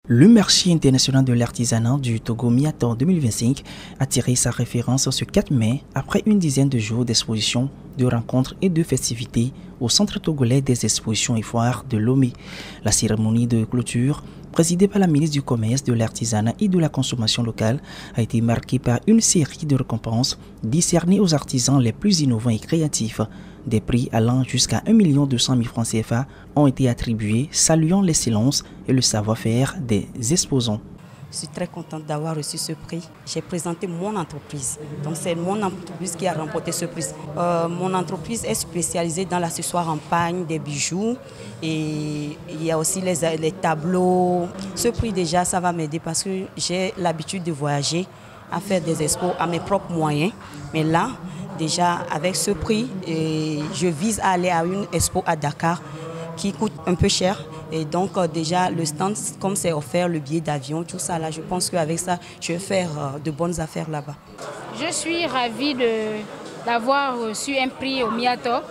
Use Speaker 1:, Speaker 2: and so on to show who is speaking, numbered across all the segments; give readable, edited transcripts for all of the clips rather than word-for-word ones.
Speaker 1: Le marché international de l'artisanat du Togo Miator 2025 a tiré sa référence ce 4 mai après une dizaine de jours d'expositions, de rencontres et de festivités au Centre togolais des expositions et foires de Lomé. La cérémonie de clôture, présidée par la ministre du Commerce, de l'Artisanat et de la Consommation locale, a été marquée par une série de récompenses décernées aux artisans les plus innovants et créatifs. Des prix allant jusqu'à 1 200 000 francs CFA ont été attribués, saluant l'excellence et le savoir-faire des exposants.
Speaker 2: Je suis très contente d'avoir reçu ce prix. J'ai présenté mon entreprise. Donc c'est mon entreprise qui a remporté ce prix. Mon entreprise est spécialisée dans l'accessoire en pagne, des bijoux et il y a aussi les tableaux. Ce prix déjà, ça va m'aider parce que j'ai l'habitude de voyager, à faire des expos à mes propres moyens. Mais là, déjà avec ce prix, je vise à aller à une expo à Dakar qui coûte un peu cher. Et donc déjà le stand, comme c'est offert, le billet d'avion, tout ça là, je pense qu'avec ça, je vais faire de bonnes affaires là-bas.
Speaker 3: Je suis ravie d'avoir reçu un prix au Miator.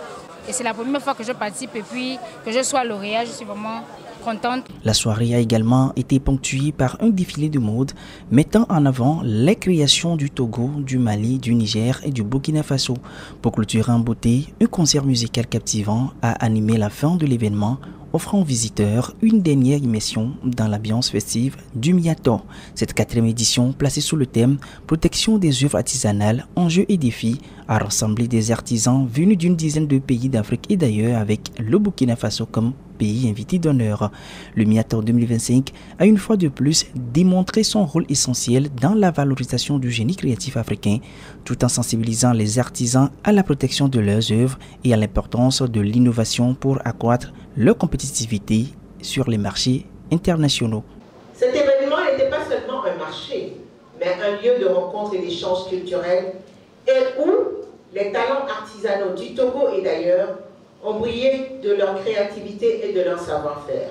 Speaker 3: Et c'est la première fois que je participe et puis que je sois lauréat, je suis vraiment contente.
Speaker 1: La soirée a également été ponctuée par un défilé de mode mettant en avant les créations du Togo, du Mali, du Niger et du Burkina Faso. Pour clôturer en beauté, un concert musical captivant a animé la fin de l'événement, offrant aux visiteurs une dernière immersion dans l'ambiance festive du Miator. Cette 4e édition, placée sous le thème « Protection des œuvres artisanales, enjeux et défis », a rassemblé des artisans venus d'une dizaine de pays d'Afrique et d'ailleurs avec le Burkina Faso comme pays invité d'honneur. Le Miator 2025 a une fois de plus démontré son rôle essentiel dans la valorisation du génie créatif africain, tout en sensibilisant les artisans à la protection de leurs œuvres et à l'importance de l'innovation pour accroître leur compétitivité sur les marchés internationaux.
Speaker 4: Cet événement n'était pas seulement un marché, mais un lieu de rencontre et d'échange culturel et où les talents artisanaux du Togo et d'ailleurs ont brillé de leur créativité et de leur savoir-faire.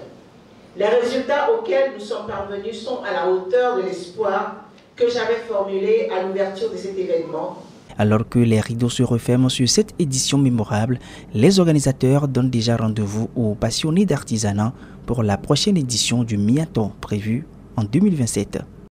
Speaker 4: Les résultats auxquels nous sommes parvenus sont à la hauteur de l'espoir que j'avais formulé à l'ouverture de cet événement.
Speaker 1: Alors que les rideaux se referment sur cette édition mémorable, les organisateurs donnent déjà rendez-vous aux passionnés d'artisanat pour la prochaine édition du Miator prévue en 2027.